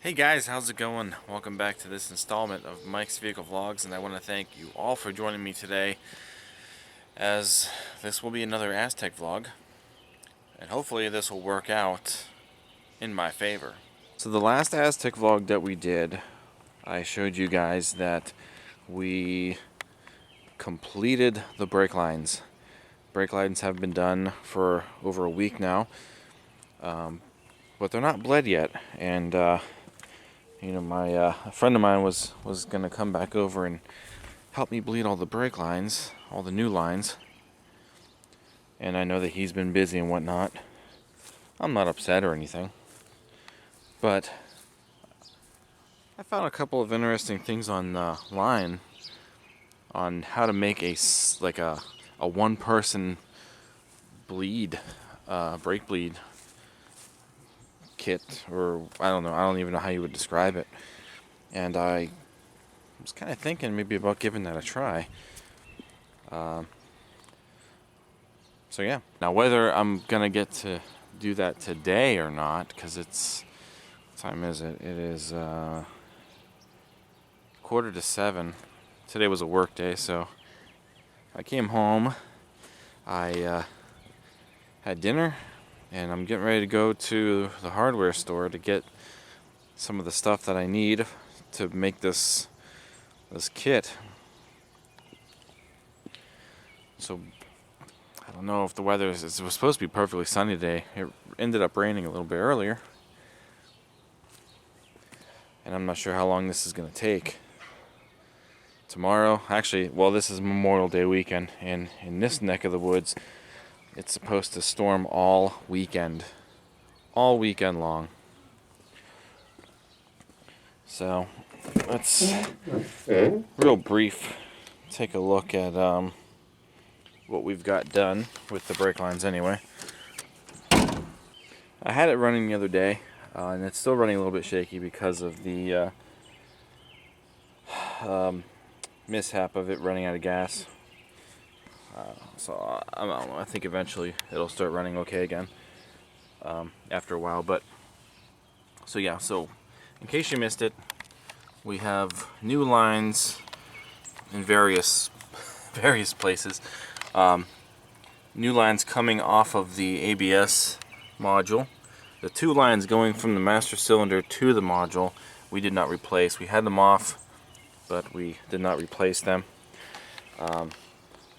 Hey guys, how's it going? Welcome back to this installment of Mike's Vehicle Vlogs, and I want to thank you all for joining me today, as this will be another Aztek vlog, and hopefully this will work out in my favor. So the last Aztek vlog that we did, I showed you guys that we completed the brake lines. Brake lines have been done for over a week now, but they're not bled yet, and a friend of mine was gonna come back over and help me bleed all the brake lines, all the new lines. And I know that he's been busy and whatnot. I'm not upset or anything, but I found a couple of interesting things online on how to make a one-person bleed, brake bleed kit, or I don't even know how you would describe it. And I was kind of thinking maybe about giving that a try. So yeah. Now whether I'm gonna get to do that today or not, because what time is it? It is 6:45. Today was a work day, so I came home. I had dinner, and I'm getting ready to go to the hardware store to get some of the stuff that I need to make this kit. So I don't know if the weather it was supposed to be perfectly sunny today. It ended up raining a little bit earlier, and I'm not sure how long this is going to take. Tomorrow, actually, well, this is Memorial Day weekend, and in this neck of the woods, it's supposed to storm all weekend long. So let's real brief take a look at what we've got done with the brake lines anyway. I had it running the other day, and it's still running a little bit shaky because of the mishap of it running out of gas. So I don't know, I think eventually it'll start running okay again after a while. But so yeah, so in case you missed it, we have new lines in various places. New lines coming off of the ABS module. The two lines going from the master cylinder to the module we did not replace. We had them off, but we did not replace them.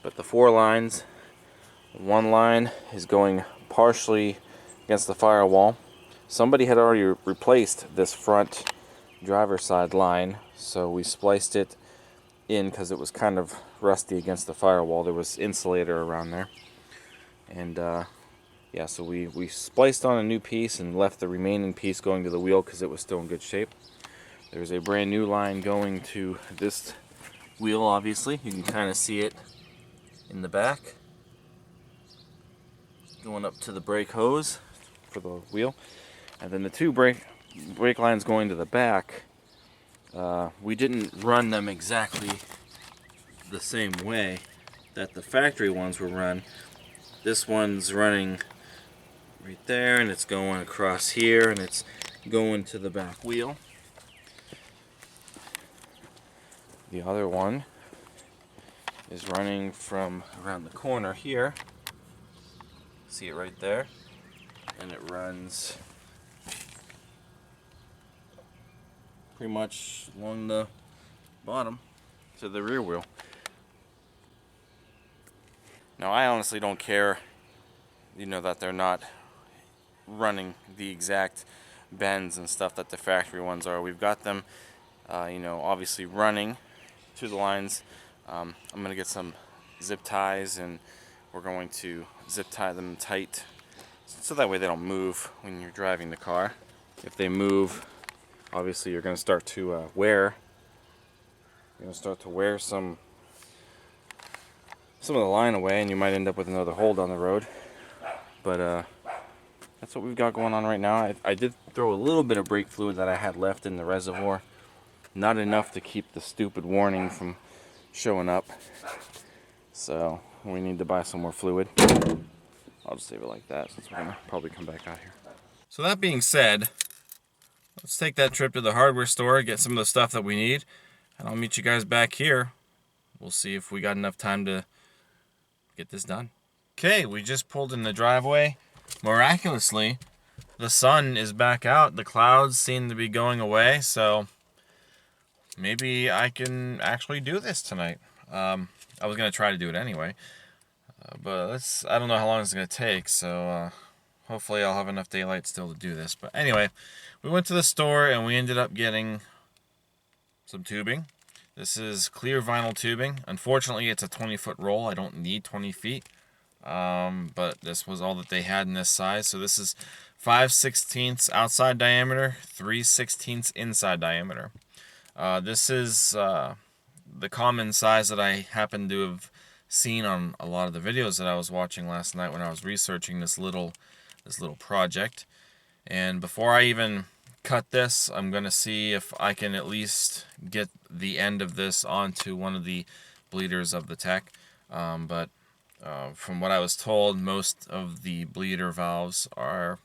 But the four lines, one line is going partially against the firewall. Somebody had already replaced this front driver's side line, so we spliced it in because it was kind of rusty against the firewall. There was insulator around there, and yeah, so we spliced on a new piece and left the remaining piece going to the wheel because it was still in good shape. There's a brand new line going to this wheel. Obviously you can kind of see it in the back, going up to the brake hose for the wheel. And then the two brake lines going to the back, we didn't run them exactly the same way that the factory ones were run. This one's running right there, and it's going across here, and it's going to the back wheel. The other one is running from around the corner here. See it right there? And it runs pretty much along the bottom to the rear wheel. Now I honestly don't care, that they're not running the exact bends and stuff that the factory ones are. We've got them, obviously running to the lines. I'm going to get some zip ties, and we're going to zip tie them tight so that way they don't move when you're driving the car. If they move, obviously you're going to start to wear. You're going to start to wear some of the line away, and you might end up with another hole down the road. But that's what we've got going on right now. I did throw a little bit of brake fluid that I had left in the reservoir. Not enough to keep the stupid warning from showing up. So we need to buy some more fluid. I'll just leave it like that since we're going to probably come back out here. So that being said, let's take that trip to the hardware store, get some of the stuff that we need, and I'll meet you guys back here. We'll see if we got enough time to get this done. Okay, we just pulled in the driveway. Miraculously, the sun is back out. The clouds seem to be going away, so maybe I can actually do this tonight. I was going to try to do it anyway, but I don't know how long it's going to take, so hopefully I'll have enough daylight still to do this. But anyway, we went to the store and we ended up getting some tubing. This is clear vinyl tubing. Unfortunately, it's a 20-foot roll. I don't need 20 feet. But this was all that they had in this size. So this is 5/16 outside diameter, 3/16 inside diameter. This is the common size that I happen to have seen on a lot of the videos that I was watching last night when I was researching this little project. And before I even cut this, I'm going to see if I can at least get the end of this onto one of the bleeders of the tech. But from what I was told, most of the bleeder valves are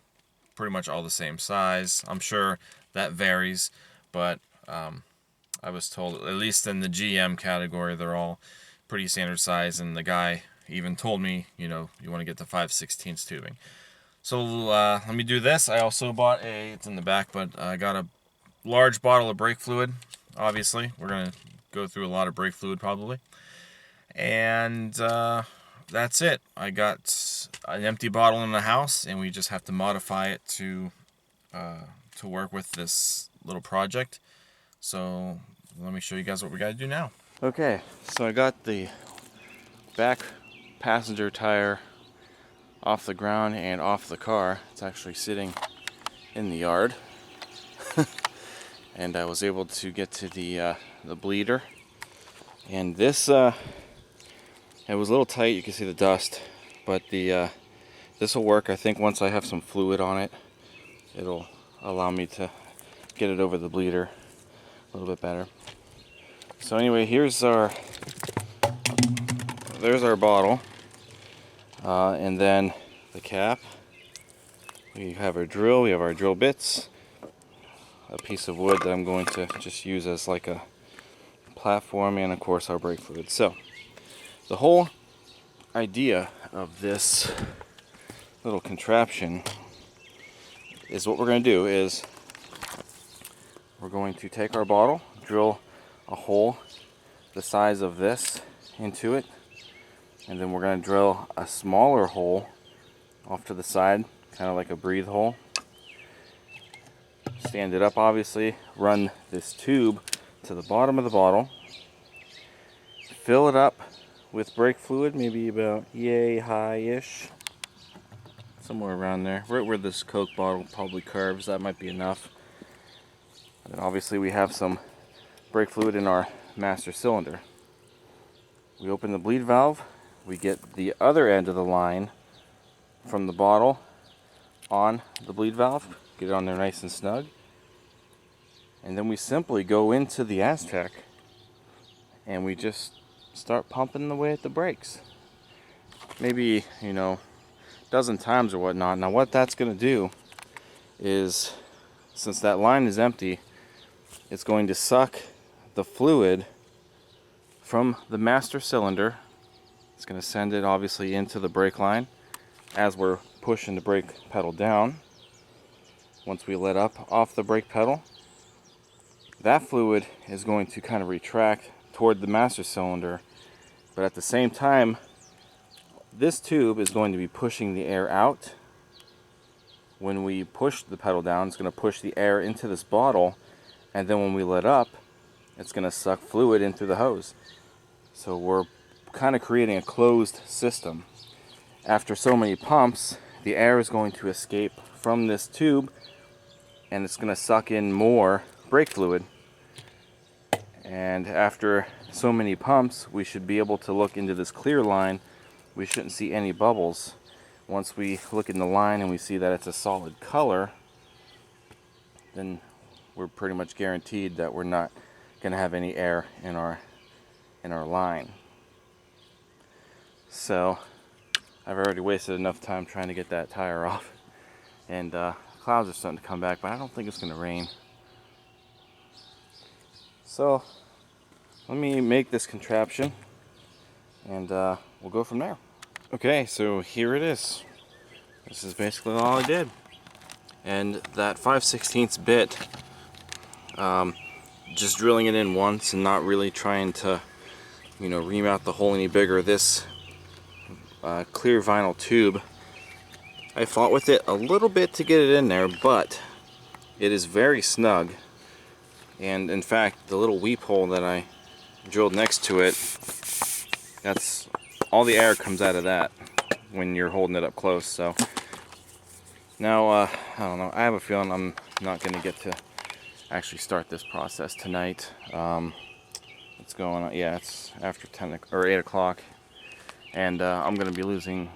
pretty much all the same size. I'm sure that varies, but I was told, at least in the GM category, they're all pretty standard size, and the guy even told me, you want to get the 5/16 tubing. So let me do this. I also bought it's in the back, but I got a large bottle of brake fluid. Obviously, we're going to go through a lot of brake fluid probably. And that's it. I got an empty bottle in the house, and we just have to modify it to work with this little project. So let me show you guys what we got to do now. Okay, so I got the back passenger tire off the ground and off the car. It's actually sitting in the yard. And I was able to get to the bleeder. And this, it was a little tight, you can see the dust, but this will work. I think once I have some fluid on it, it'll allow me to get it over the bleeder a little bit better. So anyway, there's our bottle. And then the cap. We have our drill, we have our drill bits, a piece of wood that I'm going to just use as like a platform, and of course our brake fluid. So the whole idea of this little contraption is what we're going to do is we're going to take our bottle, drill a hole the size of this into it, and then we're going to drill a smaller hole off to the side, kind of like a breathe hole. Stand it up, obviously, run this tube to the bottom of the bottle, fill it up with brake fluid, maybe about yay high-ish, somewhere around there, right where this Coke bottle probably curves. That might be enough. And then obviously we have some brake fluid in our master cylinder. We open the bleed valve. We get the other end of the line from the bottle on the bleed valve, get it on there nice and snug, and then we simply go into the Aztek and we just start pumping away at the brakes. Maybe, a dozen times or whatnot. Now what that's going to do is, since that line is empty, it's going to suck the fluid from the master cylinder. It's going to send it obviously into the brake line as we're pushing the brake pedal down. Once we let up off the brake pedal, that fluid is going to kind of retract toward the master cylinder, but at the same time this tube is going to be pushing the air out. When we push the pedal down, it's going to push the air into this bottle, and then when we let up, it's going to suck fluid in through the hose. So we're kind of creating a closed system. After so many pumps, the air is going to escape from this tube, and it's going to suck in more brake fluid. And after so many pumps, we should be able to look into this clear line. We shouldn't see any bubbles. Once we look in the line and we see that it's a solid color, then we're pretty much guaranteed that we're not going to have any air in our line. So I've already wasted enough time trying to get that tire off, and clouds are starting to come back, but I don't think it's going to rain. So let me make this contraption and we'll go from there. Okay, so here it is. This is basically all I did. And that 5/16 bit, just drilling it in once and not really trying to, you know, ream out the hole any bigger. This clear vinyl tube, I fought with it a little bit to get it in there, but it is very snug. And in fact, the little weep hole that I drilled next to it, that's all the air comes out of that when you're holding it up close. So now, I don't know, I have a feeling I'm not going to get to actually start this process tonight. It's going on, yeah, it's after 10 or 8 o'clock, and I'm going to be losing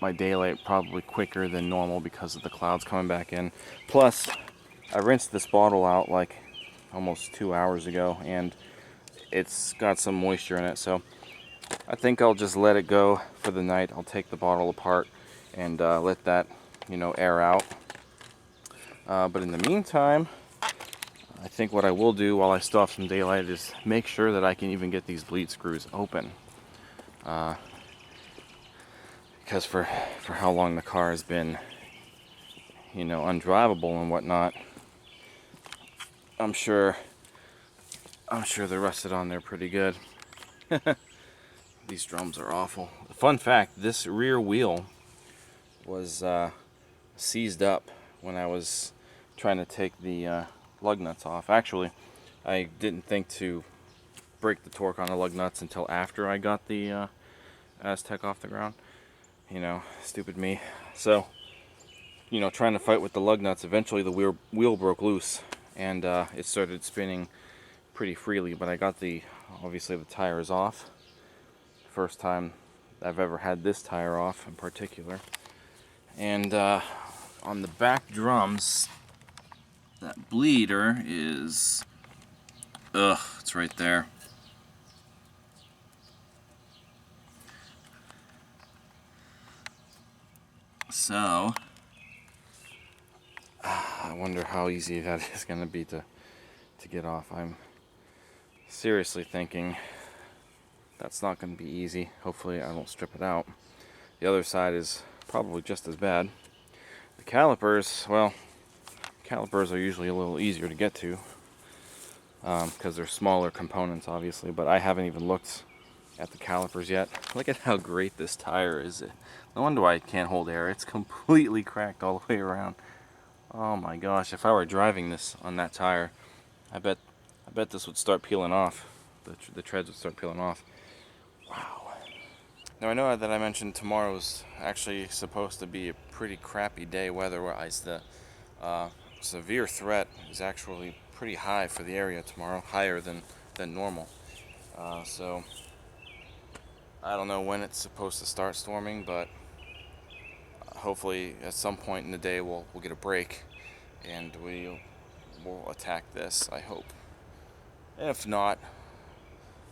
my daylight probably quicker than normal because of the clouds coming back in. Plus, I rinsed this bottle out like almost 2 hours ago, and it's got some moisture in it, so I think I'll just let it go for the night. I'll take the bottle apart and let that, you know, air out. But in the meantime, I think what I will do while I still have some daylight is make sure that I can even get these bleed screws open. Because for how long the car has been, you know, undrivable and whatnot, I'm sure they're rusted on there pretty good. These drums are awful. Fun fact, this rear wheel was seized up when I was trying to take the lug nuts off. Actually, I didn't think to break the torque on the lug nuts until after I got the Aztek off the ground. You know, stupid me. So, you know, trying to fight with the lug nuts, eventually the wheel broke loose, and it started spinning pretty freely. But I got obviously the tires off. First time I've ever had this tire off in particular. And on the back drums, that bleeder is, it's right there. So I wonder how easy that is going to be to get off. I'm seriously thinking that's not going to be easy. Hopefully I don't strip it out. The other side is probably just as bad. The calipers, well, calipers are usually a little easier to get to because they're smaller components, obviously, but I haven't even looked at the calipers yet. Look at how great this tire is. No wonder why it can't hold air. It's completely cracked all the way around. Oh my gosh, if I were driving this on that tire, I bet this would start peeling off. The treads would start peeling off. Wow. Now I know that I mentioned tomorrow's actually supposed to be a pretty crappy day weather-wise. The severe threat is actually pretty high for the area tomorrow, higher than normal. So I don't know when it's supposed to start storming, but hopefully at some point in the day we'll get a break and we'll attack this, I hope. And if not,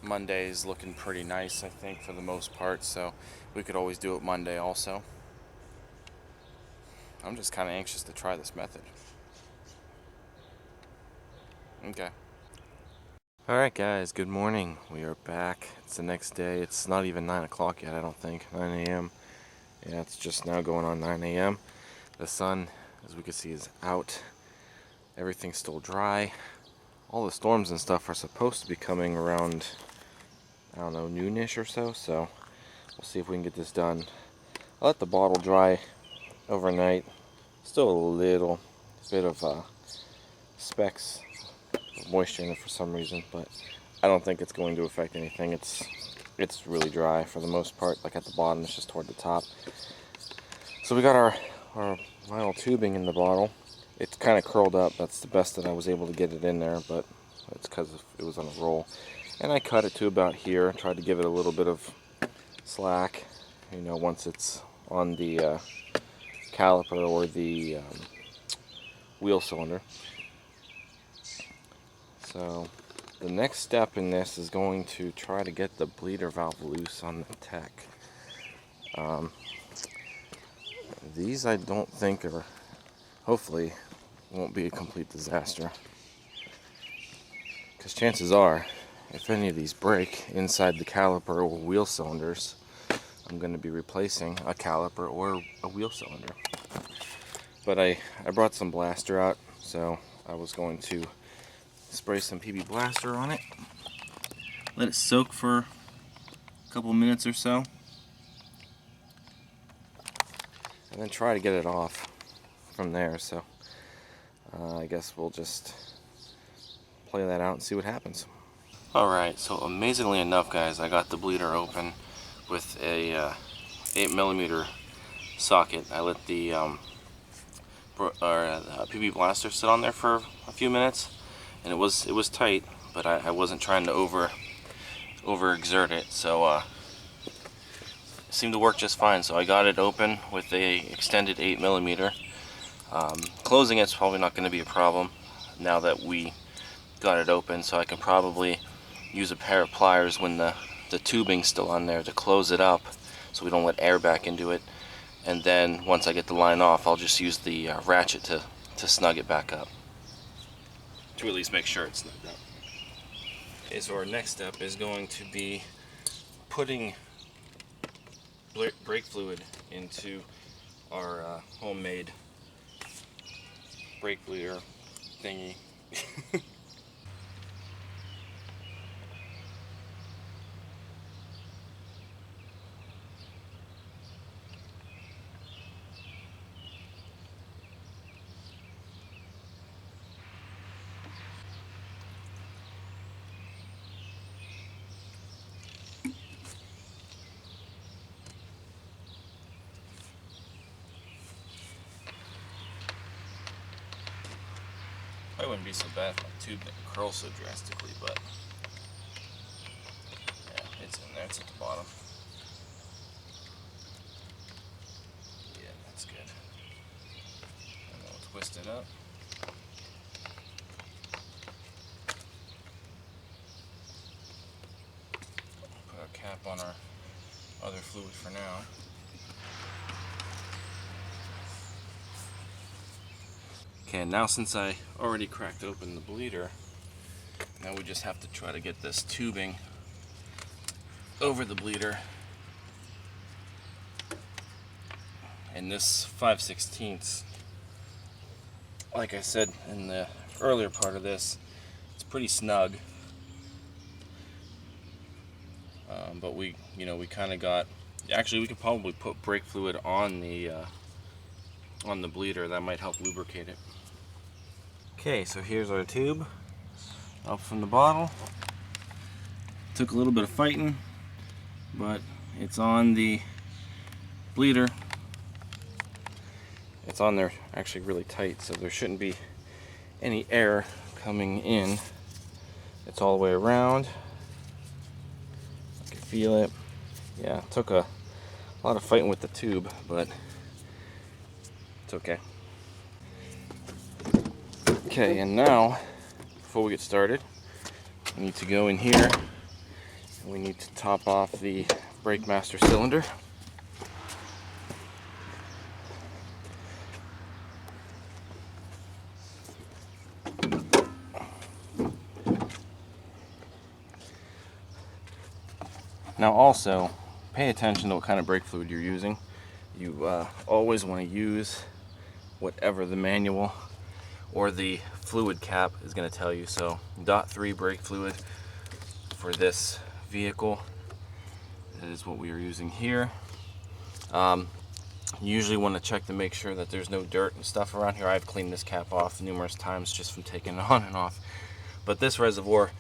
Monday is looking pretty nice, I think, for the most part, so we could always do it Monday also. I'm just kind of anxious to try this method. Okay. Alright guys, good morning. We are back. It's the next day. It's not even 9 o'clock yet, I don't think. 9 a.m. Yeah, it's just now going on 9 a.m. The sun, as we can see, is out. Everything's still dry. All the storms and stuff are supposed to be coming around, I don't know, noonish or so. So we'll see if we can get this done. I'll let the bottle dry overnight. Still a little bit of specks of moisture in it for some reason, but I don't think it's going to affect anything. It's really dry for the most part. Like at the bottom, it's just toward the top. So we got our vinyl tubing in the bottle. It's kind of curled up. That's the best that I was able to get it in there, but it's because it was on a roll. And I cut it to about here. Tried to give it a little bit of slack, you know, once it's on the caliper or the wheel cylinder. So the next step in this is going to try to get the bleeder valve loose on the tech. These I don't think are, hopefully, won't be a complete disaster. because chances are, if any of these break inside the caliper or wheel cylinders, I'm going to be replacing a caliper or a wheel cylinder. But I brought some blaster out, so I was going to spray some PB blaster on it, let it soak for a couple minutes or so, and then try to get it off from there. So I guess we'll just play that out and see what happens. Alright, so amazingly enough, guys, I got the bleeder open with a 8mm socket. I let the PB blaster sit on there for a few minutes, and it was tight, but I wasn't trying to overexert it, so it seemed to work just fine. So I got it open with a extended 8mm. Closing it's probably not going to be a problem now that we got it open, so I can probably use a pair of pliers when the tubing's still on there to close it up so we don't let air back into it. And then once I get the line off, I'll just use the ratchet to snug it back up, to at least make sure it's snugged up. Okay, so our next step is going to be putting brake fluid into our homemade brake bleeder thingy. Probably wouldn't be so bad if my tube didn't curl so drastically, but yeah, it's in there, it's at the bottom. Yeah, that's good. And then we'll twist it up. Put a cap on our other fluid for now. Okay, now since I already cracked open the bleeder, now we just have to try to get this tubing over the bleeder. And this 5/16, like I said in the earlier part of this, it's pretty snug. But we kind of got, actually we could probably put brake fluid on the bleeder. That might help lubricate it. Okay, so here's our tube up from the bottle. Took a little bit of fighting, but it's on the bleeder. It's on there actually really tight, so there shouldn't be any air coming in. It's all the way around. I can feel it. Yeah, it took a lot of fighting with the tube, but it's okay. Okay, and now, before we get started, we need to go in here and we need to top off the brake master cylinder. Now also, pay attention to what kind of brake fluid you're using. You always want to use whatever the manual or the fluid cap is going to tell you. So .3 brake fluid for this vehicle, that is what we are using here. You usually want to check to make sure that there's no dirt and stuff around here. I've cleaned this cap off numerous times just from taking it on and off. But this reservoir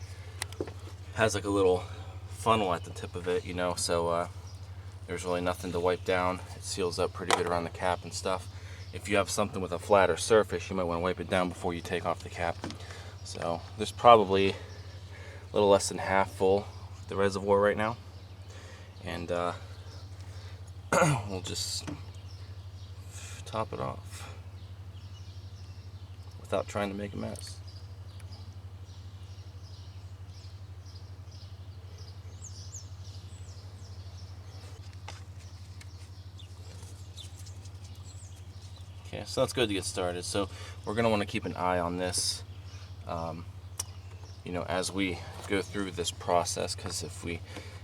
has like a little funnel at the tip of it, so there's really nothing to wipe down. It seals up pretty good around the cap and stuff. If you have something with a flatter surface, you might want to wipe it down before you take off the cap. So there's probably a little less than half full the reservoir right now, and we'll just top it off without trying to make a mess. Okay, so that's good to get started. So we're going to want to keep an eye on this, you know, as we go through this process, because if we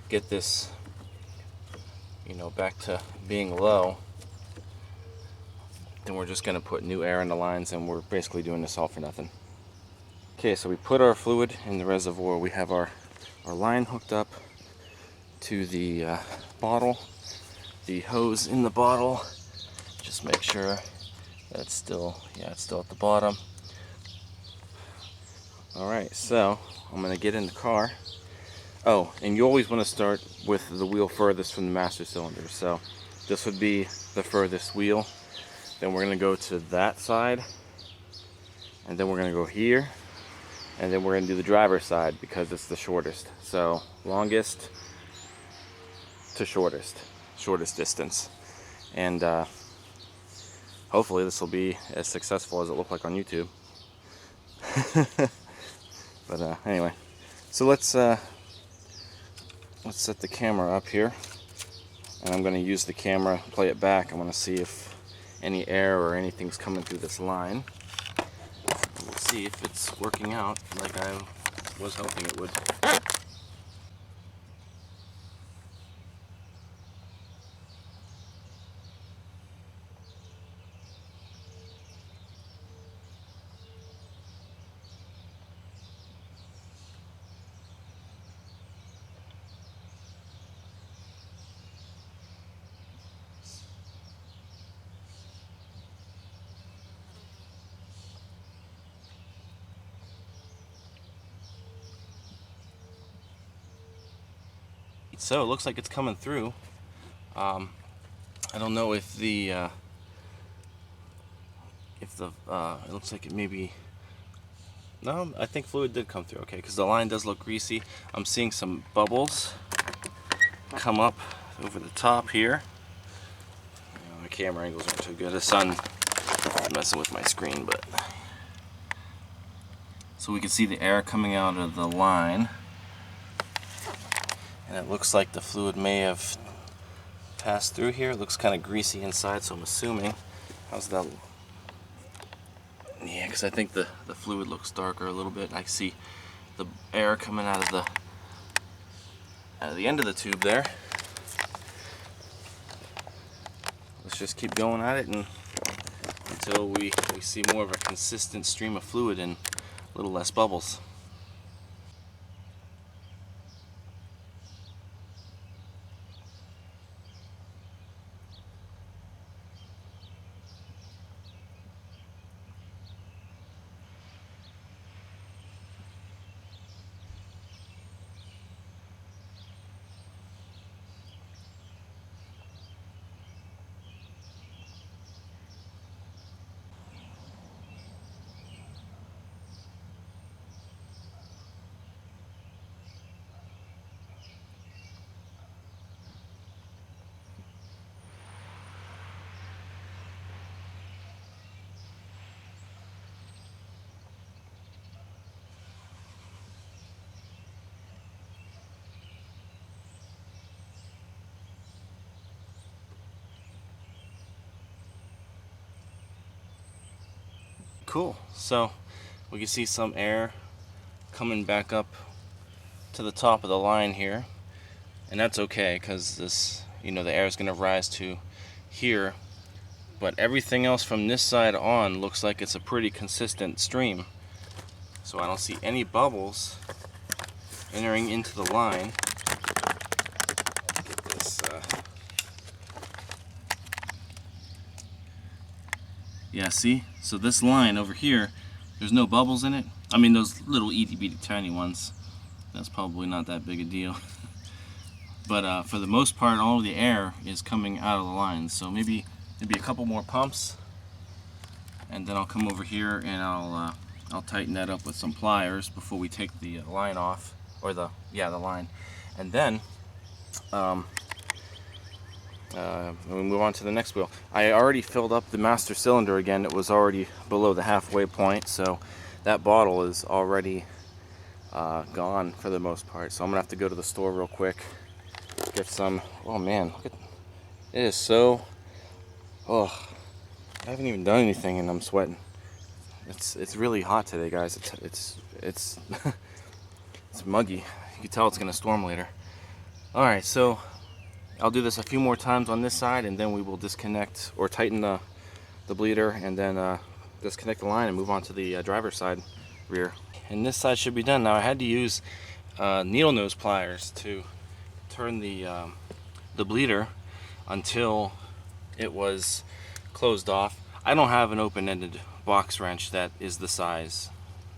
get this, you know, back to being low, then we're just going to put new air in the lines, and we're basically doing this all for nothing. Okay, so we put our fluid in the reservoir. We have our line hooked up to the bottle, the hose in the bottle. Just make sure that it's still, yeah, it's still at the bottom. Alright, so I'm going to get in the car. Oh, and you always want to start with the wheel furthest from the master cylinder. So this would be the furthest wheel. Then we're going to go to that side, and then we're going to go here, and then we're going to do the driver's side because it's the shortest. So longest to shortest distance. And hopefully this will be as successful as it looked like on YouTube. But anyway, so let's set the camera up here, and I'm going to use the camera, play it back. I want to see if any air or anything's coming through this line. We'll see if it's working out like I was hoping it would. So it looks like it's coming through. I don't know if the it looks like it maybe, no, I think fluid did come through. Okay, because the line does look greasy. I'm seeing some bubbles come up over the top here. You know, my camera angles aren't too good. The sun is messing with my screen, but so we can see the air coming out of the line. And it looks like the fluid may have passed through here. It looks kind of greasy inside, so I'm assuming. How's that? Yeah, because I think the fluid looks darker a little bit. I see the air coming out of the end of the tube there. Let's just keep going at it until we see more of a consistent stream of fluid and a little less bubbles. Cool. So we can see some air coming back up to the top of the line here, and that's okay because this, you know, the air is going to rise to here, but everything else from this side on looks like it's a pretty consistent stream. So I don't see any bubbles entering into the line. Get this, yeah, see? So this line over here, there's no bubbles in it. I mean, those little itty bitty tiny ones, that's probably not that big a deal. But for the most part, all of the air is coming out of the line. So maybe a couple more pumps, and then I'll come over here and I'll tighten that up with some pliers before we take the line off, or the line, and then we move on to the next wheel. I already filled up the master cylinder again. It was already below the halfway point, so that bottle is already gone for the most part. So I'm gonna have to go to the store real quick, get some. Oh man, look at it, is so. Oh, I haven't even done anything and I'm sweating. It's really hot today, guys. It's It's muggy. You can tell it's gonna storm later. Alright, so I'll do this a few more times on this side, and then we will disconnect or tighten the bleeder, and then disconnect the line and move on to the driver's side rear. And this side should be done. Now I had to use needle nose pliers to turn the bleeder until it was closed off. I don't have an open-ended box wrench that is the size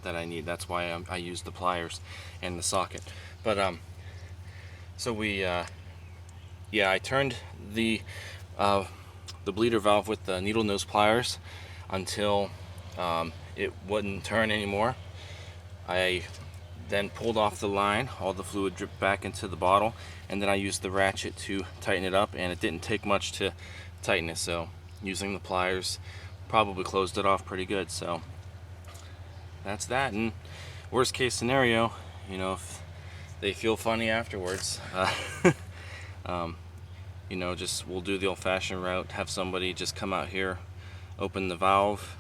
that I need. That's why I use the pliers and the socket. But so we yeah, I turned the bleeder valve with the needle nose pliers until it wouldn't turn anymore. I then pulled off the line, all the fluid dripped back into the bottle, and then I used the ratchet to tighten it up, and it didn't take much to tighten it, so using the pliers probably closed it off pretty good. So that's that. And worst case scenario, you know, if they feel funny afterwards, you know, just we'll do the old-fashioned route, have somebody just come out here, open the valve,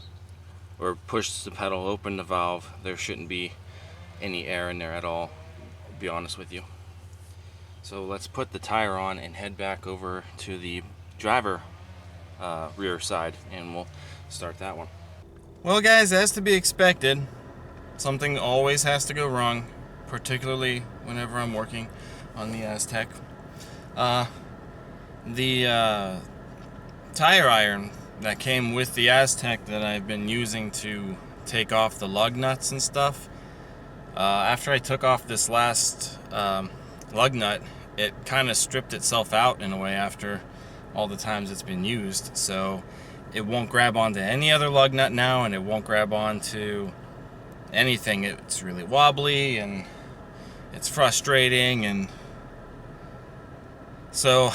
or push the pedal, open the valve. There shouldn't be any air in there at all, to be honest with you. So let's put the tire on and head back over to the driver rear side, and we'll start that one. Well guys, as to be expected, something always has to go wrong, particularly whenever I'm working on the Aztek. The tire iron that came with the Aztek that I've been using to take off the lug nuts and stuff, after I took off this last lug nut, it kind of stripped itself out in a way after all the times it's been used. So it won't grab onto any other lug nut now, and it won't grab onto anything. It's really wobbly and it's frustrating, and so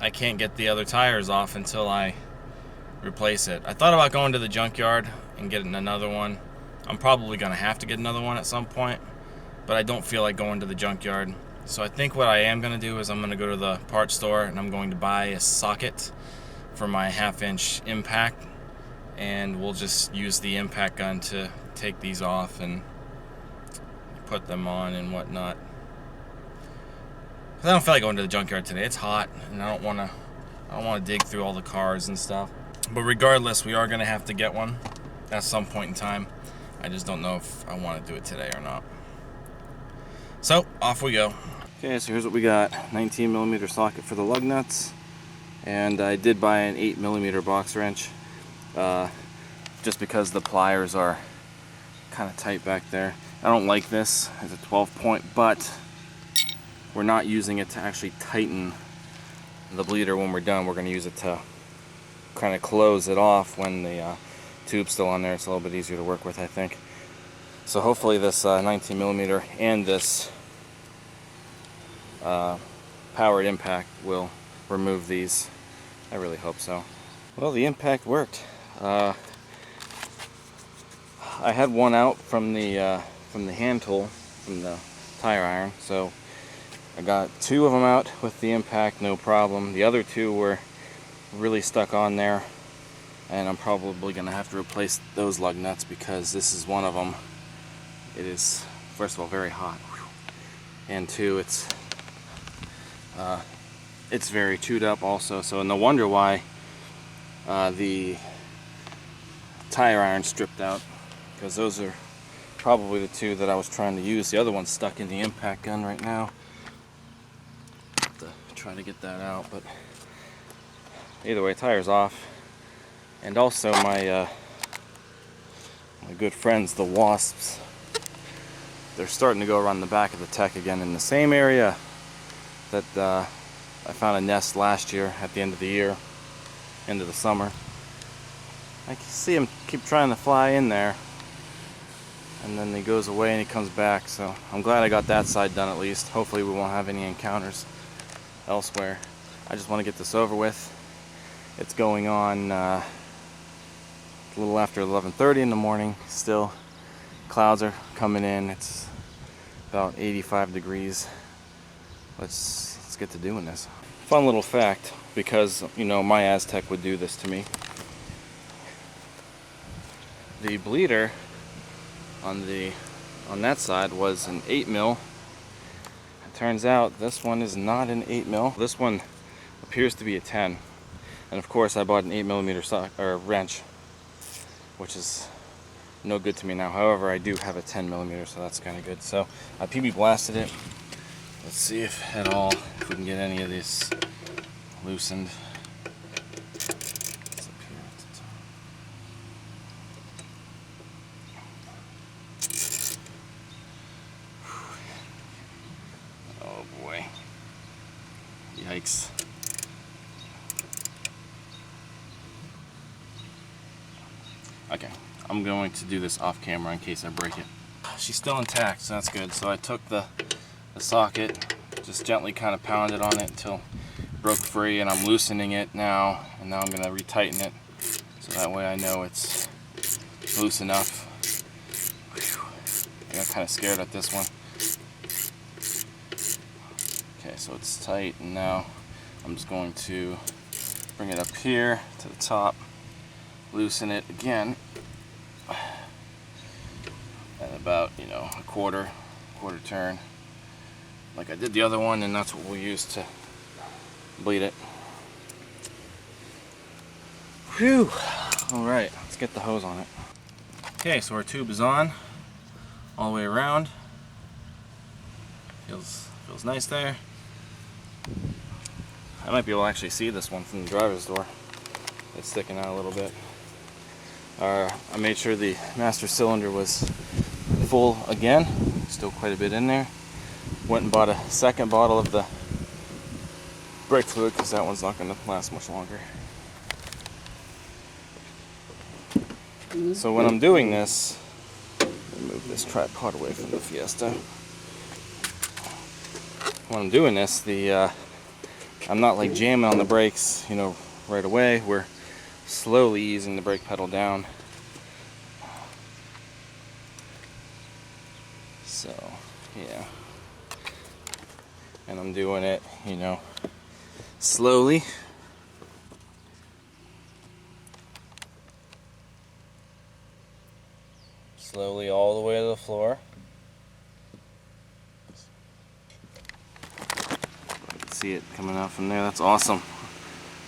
I can't get the other tires off until I replace it. I thought about going to the junkyard and getting another one. I'm probably gonna have to get another one at some point, but I don't feel like going to the junkyard. So I think what I am gonna do is I'm gonna go to the parts store and I'm going to buy a socket for my 1/2-inch impact, and we'll just use the impact gun to take these off and put them on and whatnot. I don't feel like going to the junkyard today. It's hot, and I don't want to dig through all the cars and stuff. But regardless, we are going to have to get one at some point in time. I just don't know if I want to do it today or not. So off we go. Okay, so here's what we got: 19mm socket for the lug nuts, and I did buy an 8mm box wrench, just because the pliers are kind of tight back there. I don't like this as a 12-point, but we're not using it to actually tighten the bleeder when we're done. We're going to use it to kind of close it off when the tube's still on there. It's a little bit easier to work with, I think. So hopefully this 19mm and this powered impact will remove these. I really hope so. Well, the impact worked. I had one out from the hand tool, from the tire iron, so I got 2 of them out with the impact, no problem. The other 2 were really stuck on there, and I'm probably going to have to replace those lug nuts because this is one of them. It is, first of all, very hot, and 2, it's very chewed up also. So no wonder why the tire iron stripped out, because those are probably the 2 that I was trying to use. The other one's stuck in the impact gun right now. Have to try to get that out, but either way, tire's off. And also my good friends, the wasps, they're starting to go around the back of the Tech again in the same area that I found a nest last year at the end of the year, end of the summer. I can see him keep trying to fly in there, and then he goes away and he comes back. So I'm glad I got that side done at least. Hopefully we won't have any encounters elsewhere. I just want to get this over with. It's going on a little after 11:30 in the morning still. Clouds are coming in. It's about 85 degrees. Let's get to doing this. Fun little fact, because you know my Aztek would do this to me. The bleeder on the on that side was an 8mm. It turns out this one is not an 8mm. This one appears to be a 10. And of course I bought an 8mm wrench, which is no good to me now. However, I do have a 10mm, so that's kind of good. So I PB blasted it. Let's see if we can get any of this loosened. It's up here at the top. Oh boy. Yikes. Okay, I'm going to do this off camera in case I break it. She's still intact, so that's good. So I took the socket, just gently kind of pounded on it until it broke free, and I'm loosening it now, and now I'm going to retighten it so that way I know it's loose enough. Whew. I got kind of scared at this one. Okay, so it's tight, and now I'm just going to bring it up here to the top, loosen it again at about, you know, a quarter turn like I did the other one, and that's what we'll use to bleed it. Whew. Alright, let's get the hose on it. Okay, so our tube is on all the way around. Feels nice there. I might be able to actually see this one from the driver's door. It's sticking out a little bit. I made sure the master cylinder was full again. Still quite a bit in there. Went and bought a second bottle of the brake fluid because that one's not going to last much longer. So when I'm doing this, let me move this tripod away from the Fiesta. When I'm doing this, I'm not like jamming on the brakes, you know, right away. We're slowly easing the brake pedal down. So, yeah. And I'm doing it, you know, slowly. Slowly all the way to the floor. You can see it coming out from there. That's awesome.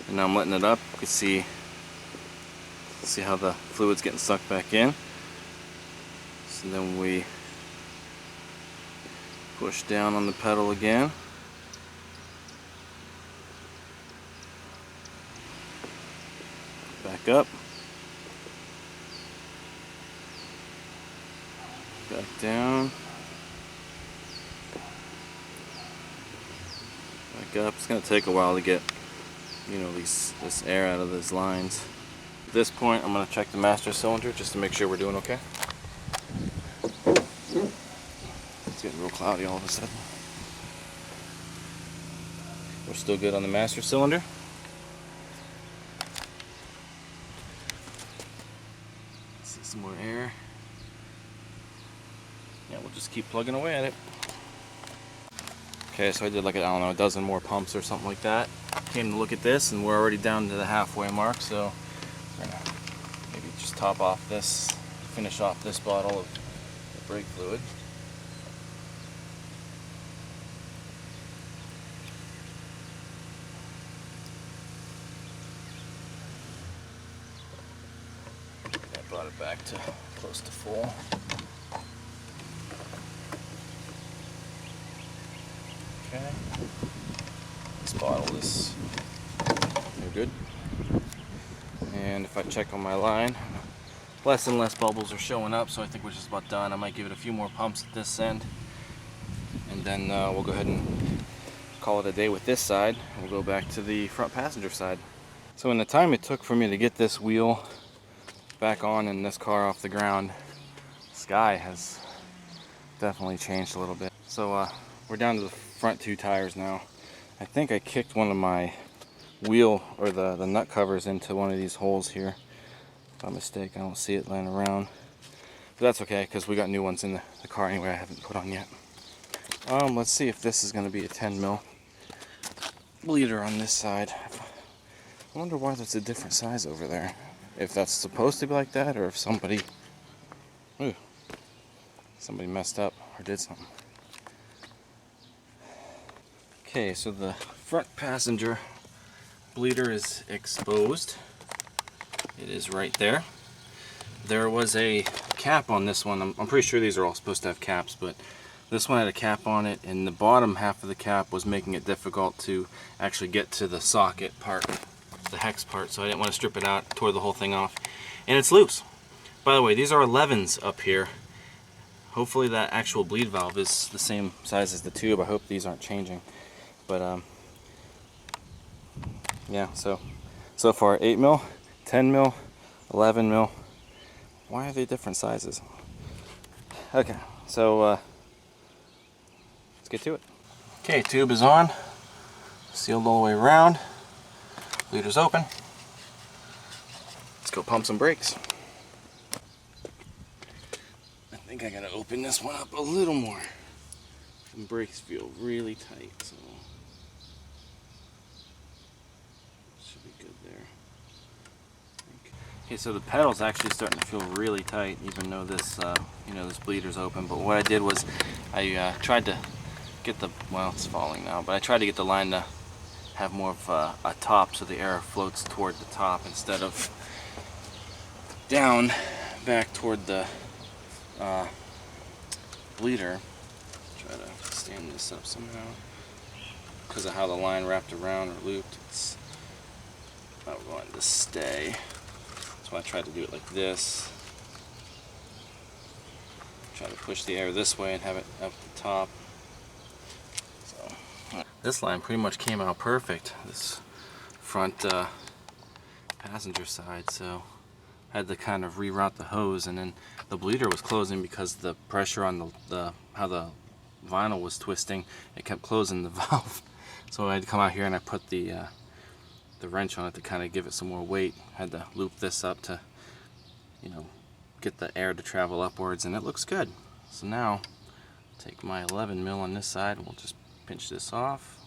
And now I'm letting it up. You can see how the fluid's getting sucked back in. So then we push down on the pedal again. Back up. Back down. Back up. It's going to take a while to get, you know, this air out of these lines. At this point, I'm going to check the master cylinder just to make sure we're doing okay. It's getting real cloudy all of a sudden. We're still good on the master cylinder. See some more air. Yeah, we'll just keep plugging away at it. Okay, so I did like, I don't know, a dozen more pumps or something like that. Came to look at this, and we're already down to the halfway mark, so we're gonna maybe just top off this, finish off this bottle of brake fluid. I brought it back to close to full. Okay. This bottle is no good. And if I check on my line, less and less bubbles are showing up, so I think we're just about done. I might give it a few more pumps at this end, and then we'll go ahead and call it a day with this side. We'll go back to the front passenger side. So in the time it took for me to get this wheel back on and this car off the ground, the sky has definitely changed a little bit. So we're down to the front two tires now. I think I kicked one of my wheel or the nut covers into one of these holes here by mistake. I don't see it laying around, but that's okay because we got new ones in the car anyway. I haven't put on yet. Let's see if this is going to be a 10mm bleeder on this side. I wonder why that's a different size over there. If that's supposed to be like that, or if somebody somebody messed up or did something. Okay, so the front passenger bleeder is exposed. It is right there. There was a cap on this one. I'm pretty sure these are all supposed to have caps, but this one had a cap on it, and the bottom half of the cap was making it difficult to actually get to the socket part, the hex part, so I didn't want to strip it out, tore the whole thing off. And it's loose. By the way, these are 11s up here. Hopefully that actual bleed valve is the same size as the tube. I hope these aren't changing. But yeah, so far 8 mil, 10 mil, 11 mil. Why are they different sizes? Okay, so let's get to it. Okay, tube is on, sealed all the way around, bleeder's open. Let's go pump some brakes. I think I gotta open this one up a little more. The brakes feel really tight, so should be good there. Okay, so the pedal's actually starting to feel really tight, even though this, this bleeder's open. But what I did was, I tried to get the, well, it's falling now, but I tried to get the line to have more of a top, so the air floats toward the top instead of down back toward the bleeder. Try to stand this up somehow. Because of how the line wrapped around or looped, it's not going to stay. So I tried to do it like this. Try to push the air this way and have it up the top. So this line pretty much came out perfect. This front passenger side. So I had to kind of reroute the hose, and then the bleeder was closing because the pressure on how the vinyl was twisting. It kept closing the valve. So I had to come out here and I put the wrench on it to kind of give it some more weight. Had to loop this up to, get the air to travel upwards, and it looks good. So now, take my 11 mil on this side, and we'll just pinch this off,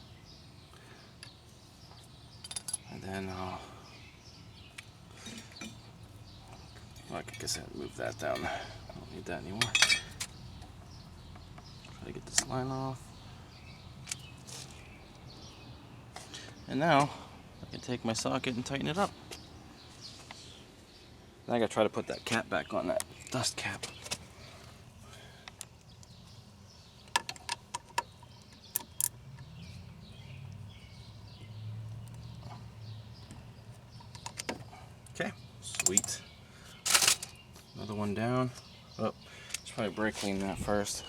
and then I guess I'll move that down. I don't need that anymore. Try to get this line off, and now I can take my socket and tighten it up. Then I gotta try to put that cap back on, that dust cap. Okay, sweet. Another one down. Oh, let's probably brake clean that first.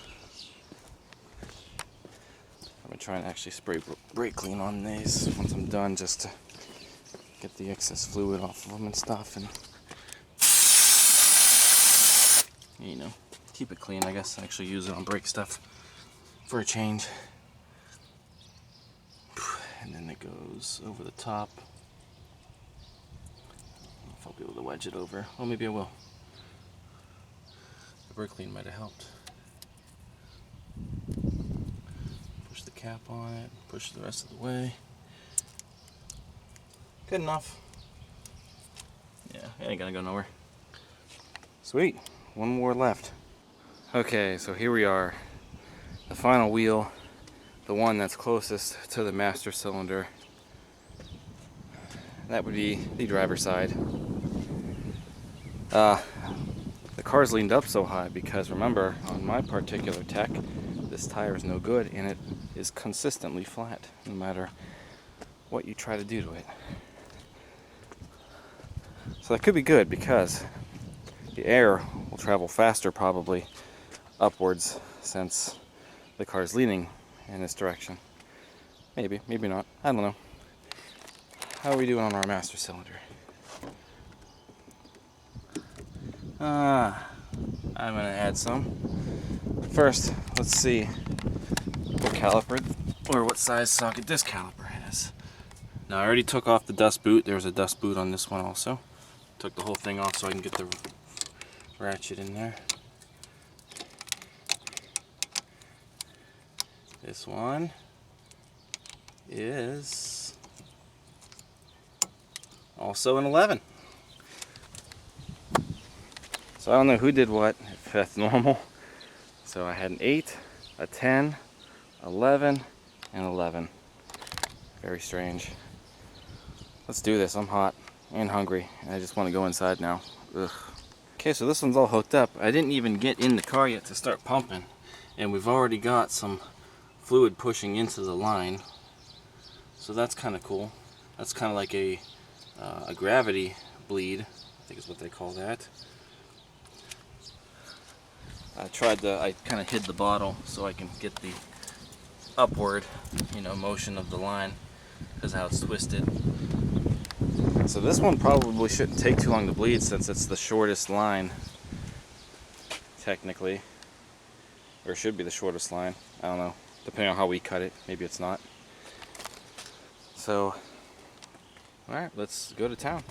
I'm gonna try and actually spray brake clean on these once I'm done, just to get the excess fluid off of them and stuff, and keep it clean. I guess I actually use it on brake stuff for a change. And then it goes over the top. I don't know if I'll be able to wedge it over. Well, maybe I will. The brake clean might have helped. Push the cap on it, push the rest of the way. Good enough. Yeah, it ain't gonna go nowhere. Sweet, one more left. Okay, so here we are. The final wheel, the one that's closest to the master cylinder. That would be the driver's side. The car's leaned up so high because, remember, on my particular tech, this tire is no good, and it is consistently flat, no matter what you try to do to it. So that could be good because the air will travel faster probably upwards since the car's leaning in this direction. Maybe, maybe not. I don't know. How are we doing on our master cylinder? I'm gonna add some. First, let's see what caliper or what size socket this caliper has. Now I already took off the dust boot. There's a dust boot on this one also. Took the whole thing off so I can get the ratchet in there. This one is also an 11. So I don't know who did what, if that's normal. So I had an 8, a 10, 11, and 11. Very strange. Let's do this. I'm hot and hungry, and I just want to go inside now. Ugh. Okay, so this one's all hooked up. I didn't even get in the car yet to start pumping, and we've already got some fluid pushing into the line. So that's kind of cool. That's kind of like a gravity bleed, I think is what they call that. I kind of hid the bottle so I can get the upward, motion of the line because how it's twisted. So this one probably shouldn't take too long to bleed since it's the shortest line, technically. Or it should be the shortest line. I don't know. Depending on how we cut it. Maybe it's not. So, alright, let's go to town.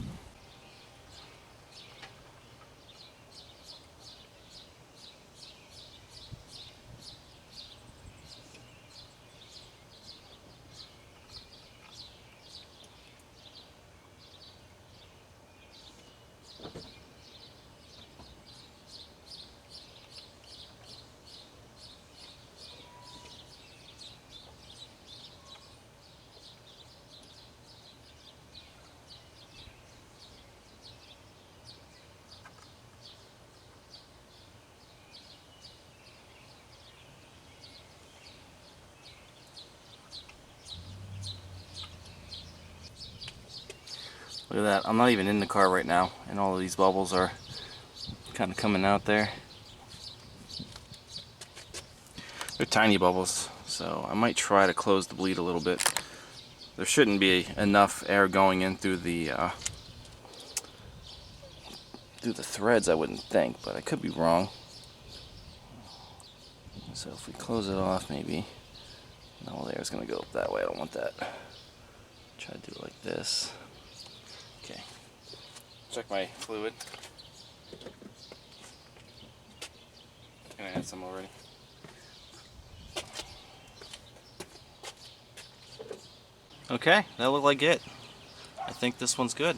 Look at that. I'm not even in the car right now, and all of these bubbles are kind of coming out there. They're tiny bubbles, so I might try to close the bleed a little bit. There shouldn't be enough air going in through the threads, I wouldn't think, but I could be wrong. So if we close it off, maybe. No, the air's going to go up that way. I don't want that. Try to do it like this. Okay. Check my fluid. And I had some already. Okay, that looked like it. I think this one's good.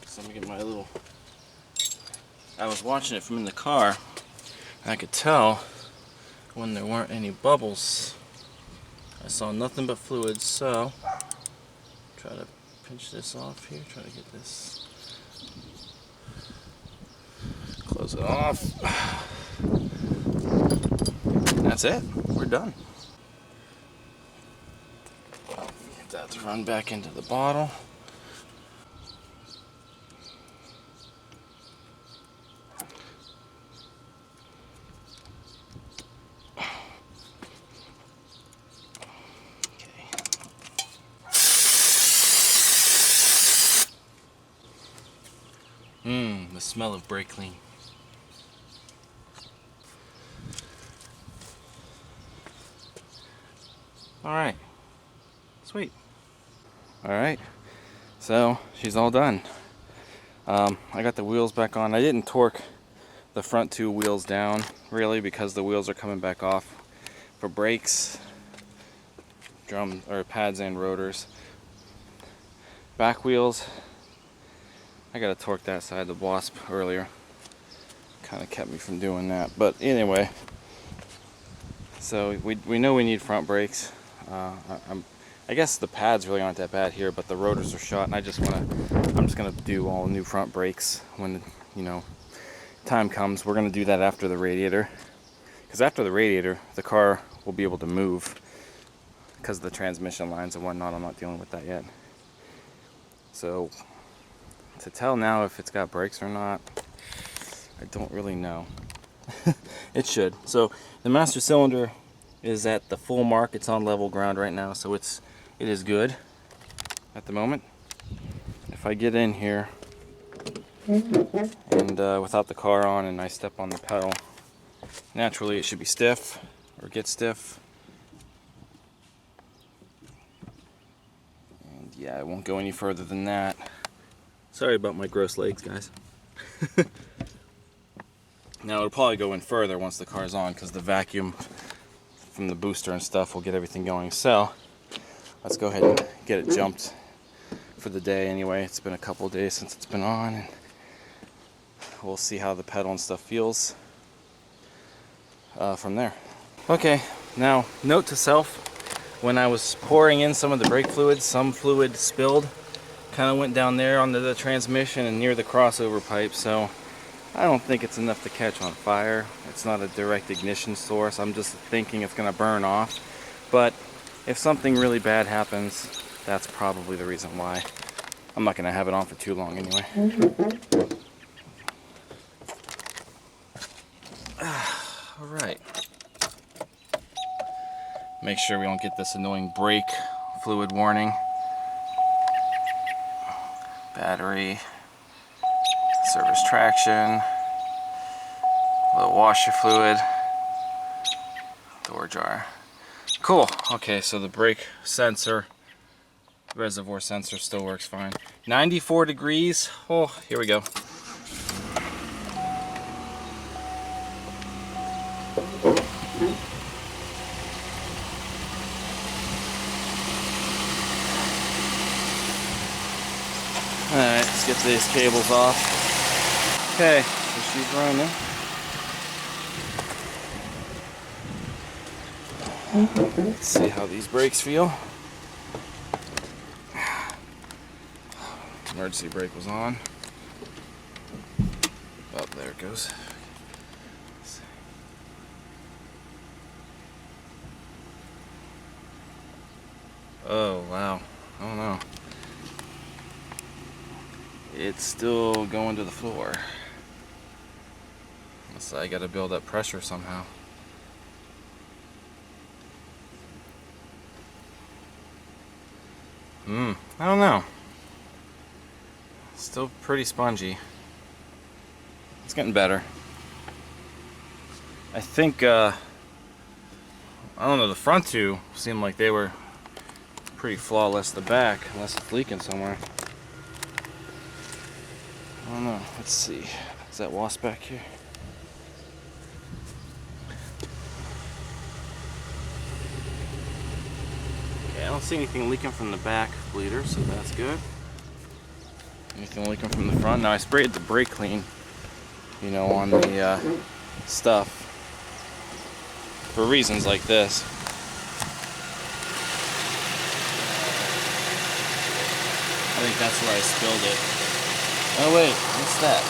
So let me get my little... I was watching it from in the car, and I could tell when there weren't any bubbles. I saw nothing but fluid, so try to pinch this off here, try to get this, close it off. And that's it, we're done. Get that to run back into the bottle. The smell of brake clean. Alright. Sweet. Alright. So, she's all done. I got the wheels back on. I didn't torque the front two wheels down, really, because the wheels are coming back off for brakes, pads and rotors. Back wheels, I gotta torque that side, the wasp earlier. Kind of kept me from doing that. But anyway, so we know we need front brakes. I guess the pads really aren't that bad here, but the rotors are shot, and I'm just gonna do all new front brakes when time comes. We're gonna do that after the radiator, because after the radiator, the car will be able to move because of the transmission lines and whatnot. I'm not dealing with that yet. So to tell now if it's got brakes or not, I don't really know. It should. So the master cylinder is at the full mark. It's on level ground right now, so it is good at the moment. If I get in here and without the car on and I step on the pedal, naturally it should be stiff or get stiff. And yeah, it won't go any further than that. Sorry about my gross legs, guys. Now it'll probably go in further once the car's on, because the vacuum from the booster and stuff will get everything going. So let's go ahead and get it jumped for the day anyway. It's been a couple days since it's been on, and we'll see how the pedal and stuff feels. from there. Okay, now note to self, when I was pouring in some of the brake fluid, some fluid spilled, kind of went down there onto the transmission and near the crossover pipe, so I don't think it's enough to catch on fire. It's not a direct ignition source. I'm just thinking it's gonna burn off, but if something really bad happens, that's probably the reason why. I'm not gonna have it on for too long anyway. All right. Make sure we don't get this annoying brake fluid warning. Battery, service traction, low washer fluid, door jar. Cool. Okay, so the brake sensor, reservoir sensor still works fine. 94 degrees. Oh, here we go. Alright, let's get these cables off. Okay, so she's running. Let's see how these brakes feel. Emergency brake was on. Oh, there it goes. Oh, wow. I don't know. It's still going to the floor. So I gotta build up pressure somehow. I don't know. Still pretty spongy. It's getting better. I think, I don't know, the front two seem like they were pretty flawless. The back, unless it's leaking somewhere. I don't know. Let's see. Is that wasp back here? Okay, I don't see anything leaking from the back bleeder, so that's good. Anything leaking from the front? Now I sprayed the brake clean, you know, on the stuff for reasons like this. I think that's where I spilled it. Oh wait, what's that?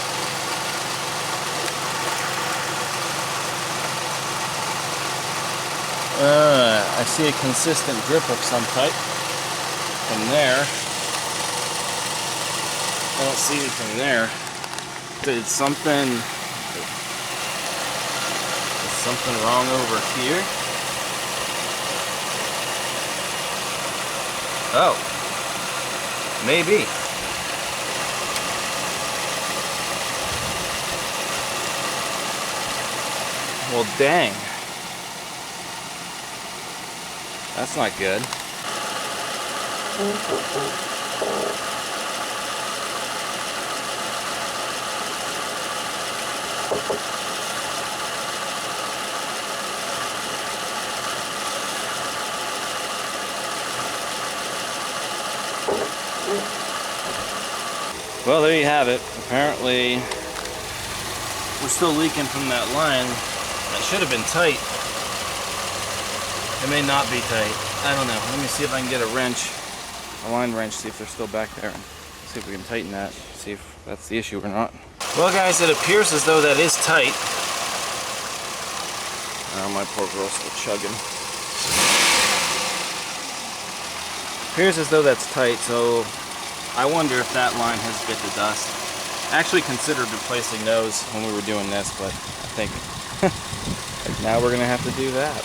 I see a consistent drip of some type from there. I don't see anything there. Is something wrong over here? Oh, maybe. Well, dang. That's not good. Well, there you have it. Apparently, we're still leaking from that line. That should have been tight. It may not be tight. I don't know. Let me see if I can get a wrench, a line wrench, see if they're still back there. See if we can tighten that, see if that's the issue or not. Well, guys, it appears as though that is tight. Oh, my poor girl's still chugging. Appears as though that's tight, so I wonder if that line has bit the dust. I actually considered replacing those when we were doing this, but I think now we're gonna have to do that.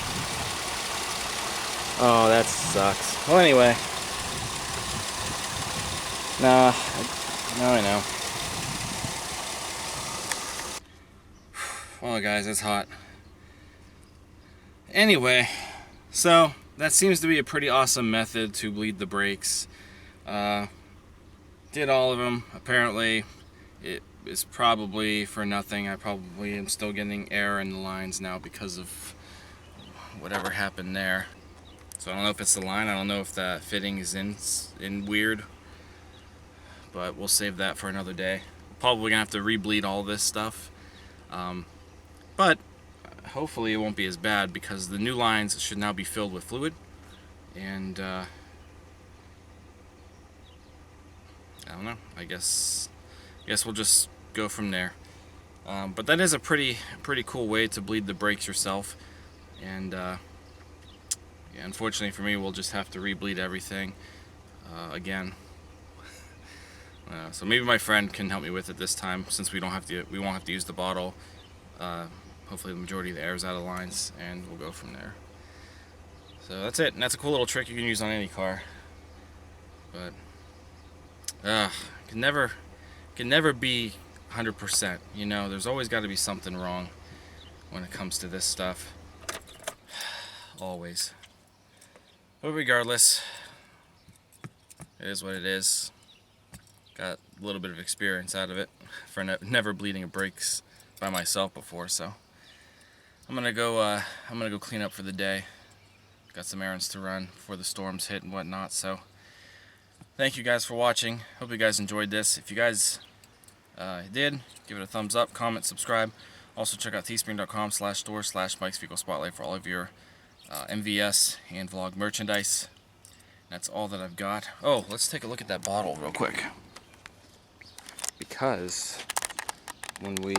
Oh, that sucks. Well, anyway. Now I know. Well, guys, it's hot. Anyway, so that seems to be a pretty awesome method to bleed the brakes. Did all of them. Apparently, it is probably for nothing. I probably am still getting air in the lines now because of whatever happened there. So I don't know if it's the line. I don't know if the fitting is in weird. But we'll save that for another day. Probably gonna have to re-bleed all this stuff. But hopefully it won't be as bad, because the new lines should now be filled with fluid, and I don't know, I guess we'll just go from there. But that is a pretty cool way to bleed the brakes yourself, and yeah, unfortunately for me, we'll just have to re-bleed everything again. So maybe my friend can help me with it this time, since we won't have to use the bottle. Hopefully the majority of the air is out of the lines, and we'll go from there. So that's it, and that's a cool little trick you can use on any car. But can never be 100%. You know, there's always got to be something wrong when it comes to this stuff. Always. But regardless, it is what it is. Got a little bit of experience out of it for never bleeding brakes by myself before, so I'm gonna go clean up for the day. Got some errands to run before the storms hit and whatnot. So thank you guys for watching. Hope you guys enjoyed this. If you guys did, give it a thumbs up, comment, subscribe. Also check out teespring.com/store/Mike's Vehicle Spotlight for all of your MVS and vlog merchandise. That's all that I've got. Oh, let's take a look at that bottle real quick, because when we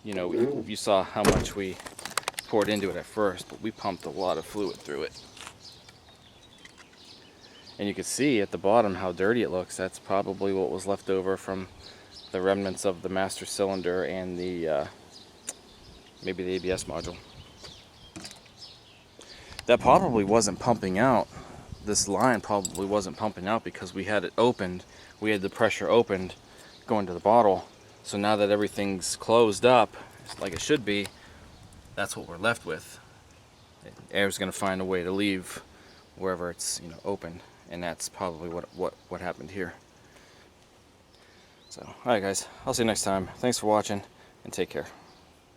you know, you saw how much we poured into it at first, but we pumped a lot of fluid through it. And you can see at the bottom how dirty it looks. That's probably what was left over from the remnants of the master cylinder and the maybe the ABS module. That probably wasn't pumping out. This line probably wasn't pumping out because we had it opened. We had the pressure opened going to the bottle. So now that everything's closed up like it should be, that's what we're left with. Air's going to find a way to leave wherever it's, you know, open, and that's probably what happened here. So, all right, guys, I'll see you next time. Thanks for watching, and take care.